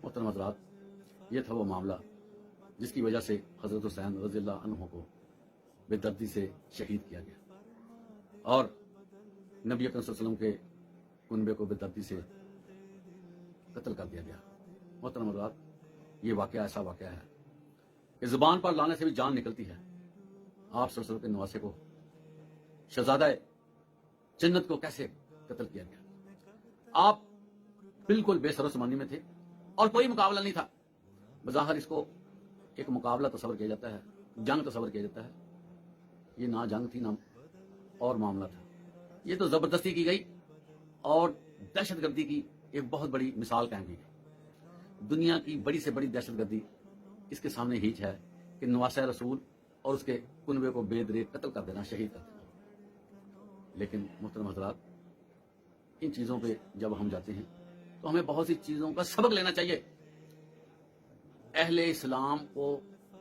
محترم حضرات، یہ تھا وہ معاملہ جس کی وجہ سے حضرت حسین رضی اللہ عنہ کو بے دردی سے شہید کیا گیا اور نبی اکرم صلی اللہ علیہ وسلم کے کنبے کو بے دردی سے قتل کر دیا گیا۔ محترم حضرات، یہ واقعہ ایسا واقعہ ہے کہ زبان پر لانے سے بھی جان نکلتی ہے۔ آپ صلی اللہ علیہ وسلم کے نواسے کو، شہزادہ جنت کو کیسے قتل کیا گیا۔ آپ بالکل بے سر و سامانی میں تھے اور کوئی مقابلہ نہیں تھا۔ بظاہر اس کو ایک مقابلہ تصور کیا جاتا ہے، جنگ تصور کیا جاتا ہے۔ یہ نہ جنگ تھی نہ اور معاملہ تھا، یہ تو زبردستی کی گئی اور دہشت گردی کی ایک بہت بڑی مثال قائم کی گئی۔ دنیا کی بڑی سے بڑی دہشت گردی اس کے سامنے ہیچ ہے کہ نواسہ رسول اور اس کے کنبے کو بے دریغ قتل کر دینا، شہید کر دینا۔ لیکن محترم حضرات، ان چیزوں پہ جب ہم جاتے ہیں تو ہمیں بہت سی چیزوں کا سبق لینا چاہیے۔ اہل اسلام کو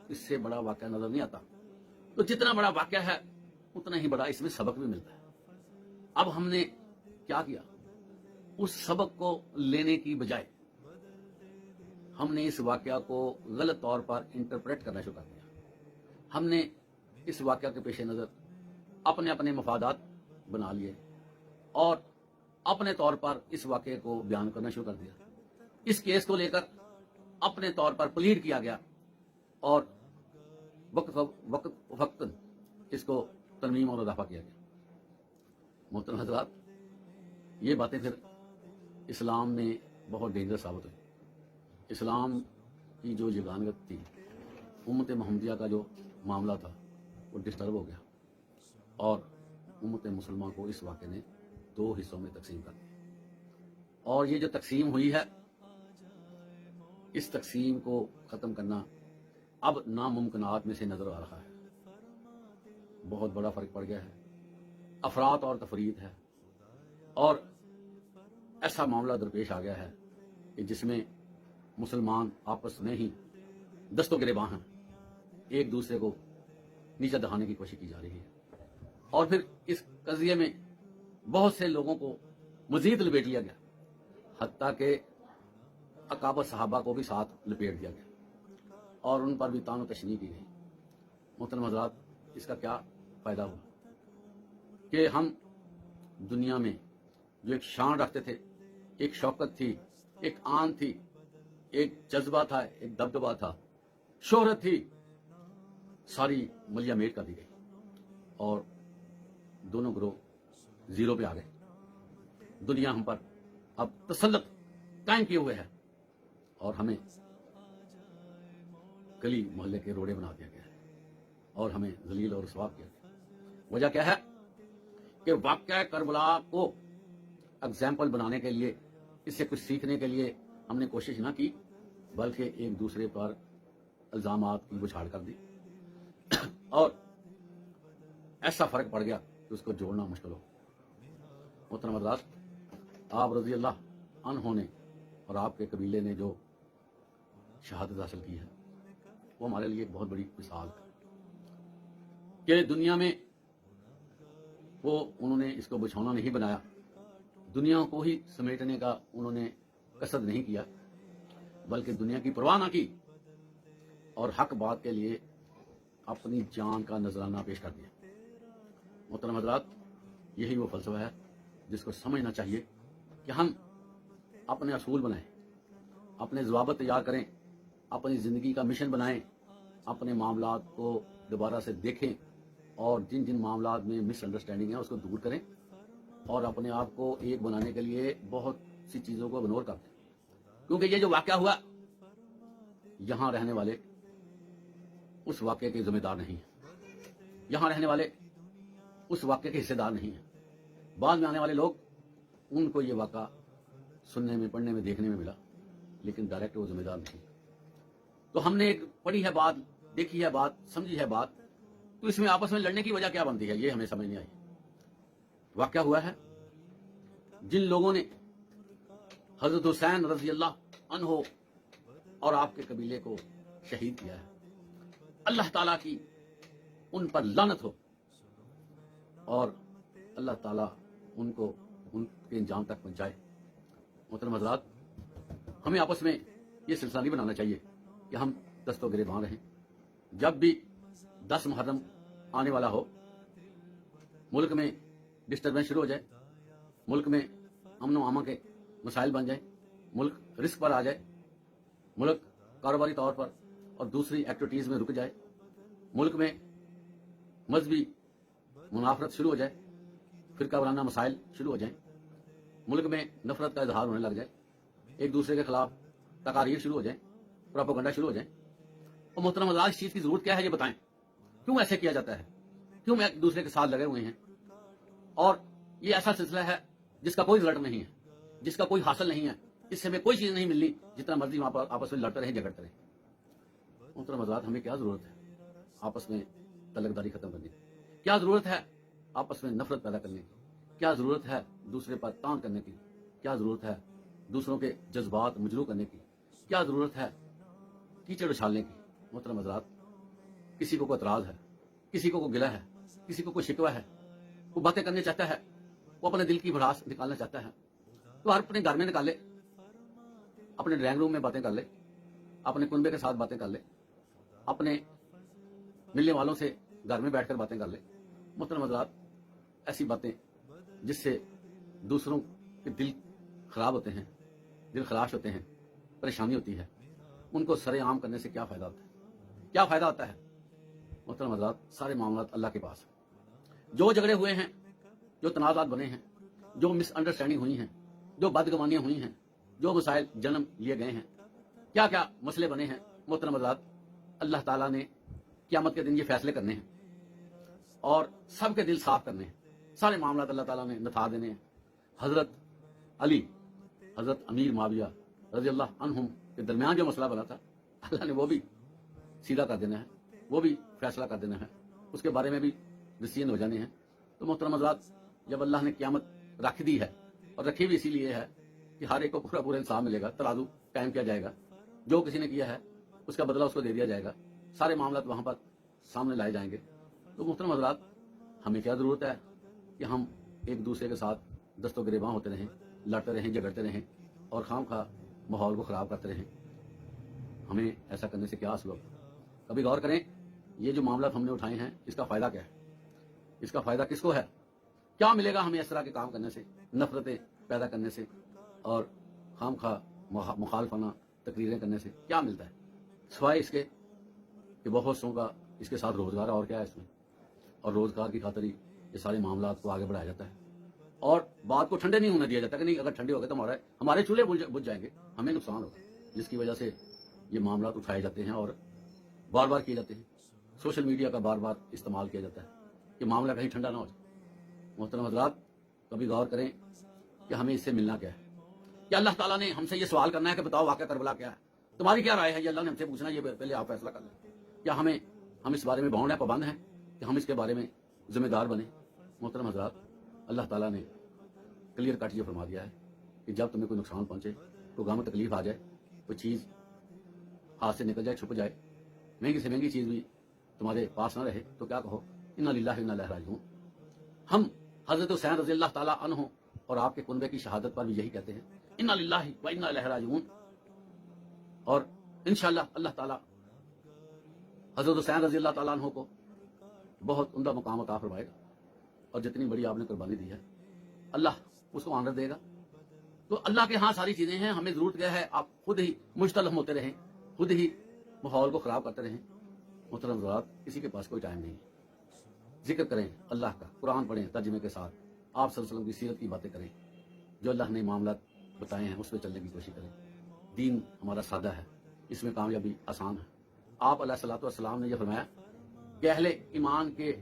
اس سے بڑا واقعہ نظر نہیں آتا، تو جتنا بڑا واقعہ ہے اتنا ہی بڑا اس میں سبق بھی ملتا ہے۔ اب ہم نے کیا کیا؟ اس سبق کو لینے کی بجائے ہم نے اس واقعہ کو غلط طور پر انٹرپریٹ کرنا شروع کر دیا۔ ہم نے اس واقعہ کے پیش نظر اپنے اپنے مفادات بنا لیے اور اپنے طور پر اس واقعے کو بیان کرنا شروع کر دیا۔ اس کیس کو لے کر اپنے طور پر پلیڈ کیا گیا اور وقت اس کو ترمیم اور اضافہ کیا گیا۔ محترم حضرات، یہ باتیں پھر اسلام میں بہت ڈینجرس ثابت ہوئی۔ اسلام کی جو یگانگت تھی، امت محمدیہ کا جو معاملہ تھا، وہ ڈسٹرب ہو گیا اور امت مسلمہ کو اس واقعے نے 2 حصوں میں تقسیم کر دیا۔ اور یہ جو تقسیم ہوئی ہے، اس تقسیم کو ختم کرنا اب ناممکنات میں سے نظر آ رہا ہے۔ بہت بڑا فرق پڑ گیا ہے، افراط اور تفریط ہے، اور ایسا معاملہ درپیش آ گیا ہے کہ جس میں مسلمان آپس میں ہی دست و گریباں ہیں، ایک دوسرے کو نیچا دہانے کی کوشش کی جا رہی ہے۔ اور پھر اس قضیے میں بہت سے لوگوں کو مزید لپیٹ لیا گیا، حتیٰ کہ اکابر صحابہ کو بھی ساتھ لپیٹ دیا گیا اور ان پر بھی طعن و تشنیع کی گئی۔ محترم حضرات، اس کا کیا فائدہ ہوا کہ ہم دنیا میں جو ایک شان رکھتے تھے، ایک شوکت تھی، ایک آن تھی، ایک جذبہ تھا، ایک دبدبہ تھا، شہرت تھی، ساری ملیا میٹ کر دی گئی اور دونوں گروہ زیرو پہ آ گئے۔ دنیا ہم پر اب تسلط قائم کیے ہوئے ہے اور ہمیں گلی محلے کے روڑے بنا دیا گیا ہے اور ہمیں ذلیل اور رسوا کیا گیا۔ وجہ کیا ہے کہ واقعہ کربلا کو اگزامپل بنانے کے لیے، اس سے کچھ سیکھنے کے لیے ہم نے کوشش نہ کی، بلکہ ایک دوسرے پر الزامات کی بچھاڑ کر دی اور ایسا فرق پڑ گیا کہ اس کو جوڑنا مشکل ہو۔ محترم حضرات، آپ رضی اللہ عنہ نے اور آپ کے قبیلے نے جو شہادت حاصل کی ہے، وہ ہمارے لیے ایک بہت بڑی مثال ہے کہ دنیا میں انہوں نے اس کو بچھونا نہیں بنایا، دنیا کو ہی سمیٹنے کا انہوں نے قصد نہیں کیا، بلکہ دنیا کی پرواہ نہ کی اور حق بات کے لیے اپنی جان کا نذرانہ پیش کر دیا۔ محترم حضرات، یہی وہ فلسفہ ہے جس کو سمجھنا چاہیے کہ ہم اپنے اصول بنائیں، اپنے ضوابط تیار کریں، اپنی زندگی کا مشن بنائیں، اپنے معاملات کو دوبارہ سے دیکھیں اور جن جن معاملات میں مس انڈرسٹینڈنگ ہے اس کو دور کریں اور اپنے آپ کو ایک بنانے کے لیے بہت سی چیزوں کو اگنور کر دیں۔ کیونکہ یہ جو واقعہ ہوا، یہاں رہنے والے اس واقعے کے ذمہ دار نہیں ہیں، یہاں رہنے والے اس واقعے کے حصے دار نہیں ہیں۔ بعد میں آنے والے لوگ، ان کو یہ واقعہ سننے میں، پڑھنے میں، دیکھنے میں ملا، لیکن ڈائریکٹ وہ ذمہ دار نہیں۔ تو ہم نے ایک پڑھی ہے بات، دیکھی ہے بات، سمجھی ہے بات، تو اس میں آپس میں لڑنے کی وجہ کیا بنتی ہے، یہ ہمیں سمجھ نہیں آئی۔ واقعہ ہوا ہے، جن لوگوں نے حضرت حسین رضی اللہ عنہ اور آپ کے قبیلے کو شہید کیا ہے، اللہ تعالیٰ کی ان پر لعنت ہو اور اللہ تعالیٰ ان کے انجام تک پہنچائے۔ محترم حضرات، ہمیں آپس میں یہ سلسلہ نہیں بنانا چاہیے کہ ہم دست و گریباں رہیں. جب بھی 10 محرم آنے والا ہو، ملک میں ڈسٹربنس شروع ہو جائے، ملک میں امن و امان کے مسائل بن جائیں، ملک رسک پر آ جائے، ملک کاروباری طور پر اور دوسری ایکٹیویٹیز میں رک جائے، ملک میں مذہبی منافرت شروع ہو جائے، فرقہ وارانہ مسائل شروع ہو جائیں، ملک میں نفرت کا اظہار ہونے لگ جائے، ایک دوسرے کے خلاف تقاریر شروع ہو جائیں، پروپیگنڈا شروع ہو جائیں. اور محترم حضرات، اس چیز کی ضرورت کیا ہے یہ بتائیں؟ کیوں ایسے کیا جاتا ہے؟ کیوں میں ایک دوسرے کے ساتھ لگے ہوئے ہیں؟ اور یہ ایسا سلسلہ ہے جس کا کوئی رزلٹ نہیں ہے، جس کا کوئی حاصل نہیں ہے، اس سے ہمیں کوئی چیز نہیں ملنی، جتنا مرضی وہاں پر آپس میں لڑتے رہیں، جھگڑتے رہیں. محترم حضرات، ہمیں کیا ضرورت ہے آپس میں تعلقداری ختم کرنے کی؟ کیا ضرورت ہے آپس میں نفرت پیدا کرنے کی؟ کیا ضرورت ہے دوسرے پر تان کرنے کی؟ کیا ضرورت ہے دوسروں کے جذبات مجروح کرنے کی؟ کیا ضرورت ہے کیچڑ اچھالنے کی؟ محترم حضرات، کسی کو کوئی اعتراض ہے، کسی کو کوئی گلہ ہے، کسی کو کوئی شکوہ ہے، وہ باتیں کرنے چاہتا ہے، وہ اپنے دل کی بھڑاس نکالنا چاہتا ہے، تو ہر اپنے گھر میں نکالے، اپنے ڈرائنگ روم میں باتیں کر لے، اپنے کنبے کے ساتھ باتیں کر لے، اپنے ملنے والوں سے گھر میں بیٹھ کر باتیں کر لے. محترم حضرات، ایسی باتیں جس سے دوسروں کے دل خراب ہوتے ہیں، دل خراش ہوتے ہیں، پریشانی ہوتی ہے، ان کو سر عام کرنے سے کیا فائدہ ہوتا ہے؟ کیا فائدہ ہوتا ہے؟ محترم حضرات، سارے معاملات اللہ کے پاس ہیں. جو جھگڑے ہوئے ہیں، جو تنازعات بنے ہیں، جو مس انڈرسٹینڈنگ ہوئی ہیں، جو بدگمانیاں ہوئی ہیں، جو مسائل جنم لیے گئے ہیں، کیا کیا مسئلے بنے ہیں، محترم حضرات، اللہ تعالیٰ نے قیامت کے دن یہ فیصلے کرنے ہیں اور سب کے دل صاف کرنے ہیں. سارے معاملات اللہ تعالیٰ نے نتھار دینے ہیں. حضرت علی، حضرت امیر معاویہ رضی اللہ عنہم کے درمیان جو مسئلہ بنا تھا، اللہ نے وہ بھی سیدھا کر دینا ہے، وہ بھی فیصلہ کر دینا ہے، اس کے بارے میں بھی ڈسیزن ہو جانے ہیں. تو محترم حضرات، جب اللہ نے قیامت رکھ دی ہے، اور رکھی بھی اسی لیے ہے کہ ہر ایک کو پورا پورا انصاف ملے گا، ترازو قائم کیا جائے گا، جو کسی نے کیا ہے اس کا بدلہ اس کو دے دیا جائے گا، سارے معاملات وہاں پر سامنے لائے جائیں گے. تو محترم حضرات، ہمیں کیا ضرورت ہے کہ ہم ایک دوسرے کے ساتھ دست و گریباں ہوتے رہیں، لڑتے رہیں، جھگڑتے رہیں اور خام خواہ ماحول کو خراب کرتے رہیں؟ ہمیں ایسا کرنے سے کیا حاصل ہوگا؟ کبھی غور کریں، یہ جو معاملات ہم نے اٹھائے ہیں، اس کا فائدہ کیا ہے؟ اس کا فائدہ کس کو ہے؟ کیا ملے گا ہمیں اس طرح کے کام کرنے سے، نفرتیں پیدا کرنے سے اور خام خواہ مخالفانہ تقریریں کرنے سے؟ کیا ملتا ہے سوائے اس کے کہ بہت سو کا اس کے ساتھ روزگار ہے، اور کیا ہے اس میں؟ اور روزگار کی خاطر ہی یہ سارے معاملات کو آگے بڑھایا جاتا ہے اور بات کو ٹھنڈے نہیں ہونے دیا جاتا کہ نہیں، اگر ٹھنڈے ہو گئے تو ہمارے چولہے بجھ جائیں گے، ہمیں نقصان ہوگا، جس کی وجہ سے یہ معاملات اٹھائے جاتے ہیں اور بار بار کیے جاتے ہیں. سوشل میڈیا کا بار بار استعمال کیا جاتا ہے کہ معاملہ کہیں ٹھنڈا نہ ہو جائے. محترم حضرات، کبھی غور کریں کہ ہمیں اس سے ملنا کیا ہے. کہ اللہ تعالیٰ نے ہم سے یہ سوال کرنا ہے کہ بتاؤ واقعہ کربلا کیا ہے، تمہاری کیا رائے ہے؟ یہ اللہ نے ہم سے پوچھنا ہے، یہ پہلے آپ فیصلہ کر لیں. کیا ہم اس بارے میں باؤنڈ ہیں، پابند ہیں کہ ہم اس کے بارے میں ذمہ دار بنیں؟ محترم حضرات، اللہ تعالیٰ نے کلیئر کٹ یہ فرما دیا ہے کہ جب تمہیں کوئی نقصان پہنچے، کوئی غم تکلیف آ جائے، کوئی چیز ہاتھ سے نکل جائے، چھپ جائے، مہنگی سے مہنگی چیز بھی تمہارے پاس نہ رہے، تو کیا کہو؟ انا للہ و انا الیہ راجعون. ہم حضرت حسین رضی اللہ تعالیٰ عنہ اور آپ کے کنبے کی شہادت پر بھی یہی کہتے ہیں، انا للہ و انا الیہ راجعون. اور انشاءاللہ اللہ تعالیٰ حضرت حسین رضی اللہ تعالیٰ عنہ کو بہت عمدہ مقام عطا فرمائے گا، اور جتنی بڑی آپ نے قربانی دی ہے اللہ اس کو آنر دے گا. تو اللہ کے ہاں ساری چیزیں ہیں، ہمیں ضرورت کیا ہے؟ آپ خود ہی مجتلم ہوتے رہیں، خود ہی ماحول کو خراب کرتے رہیں. محترم حضرات، کسی کے پاس کوئی ٹائم نہیں. ذکر کریں اللہ کا، قرآن پڑھیں ترجمے کے ساتھ، آپ صلی اللہ علیہ وسلم کی سیرت کی باتیں کریں، جو اللہ نے معاملات بتائے ہیں اس پہ چلنے کی کوشش کریں. دین ہمارا سادہ ہے، اس میں کامیابی آسان ہے. آپ علیہ الصلوۃ والسلام نے یہ فرمایا کہ اہل ایمان کے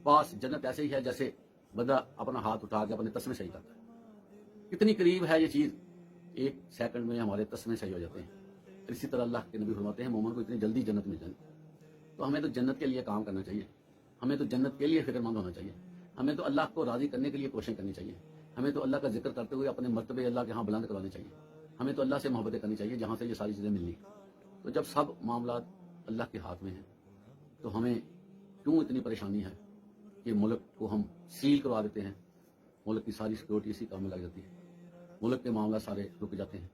پاس جنت ایسے ہی ہے جیسے بندہ اپنا ہاتھ اٹھا کے اپنے تسمے صحیح کرتا ہے. کتنی قریب ہے یہ چیز، ایک سیکنڈ میں ہمارے تسمے صحیح ہو جاتے ہیں. اسی طرح اللہ کے نبی فرماتے ہیں مومن کو اتنی جلدی جنت مل جائے. تو ہمیں تو جنت کے لیے کام کرنا چاہیے، ہمیں تو جنت کے لیے فکر مند ہونا چاہیے، ہمیں تو اللہ کو راضی کرنے کے لیے کوششیں کرنی چاہیے، ہمیں تو اللہ کا ذکر کرتے ہوئے اپنے مرتبے اللہ کے ہاں بلند کروانے چاہیے، ہمیں تو اللہ سے محبتیں کرنی چاہیے جہاں سے یہ ساری چیزیں ملنی. تو جب سب معاملات اللہ کے ہاتھ میں ہیں تو ہمیں کیوں اتنی پریشانی ہے کہ ملک کو ہم سیل کروا دیتے ہیں، ملک کی ساری سیکورٹی اسی کام میں لگ جاتی ہے، ملک کے معاملات سارے رک جاتے ہیں.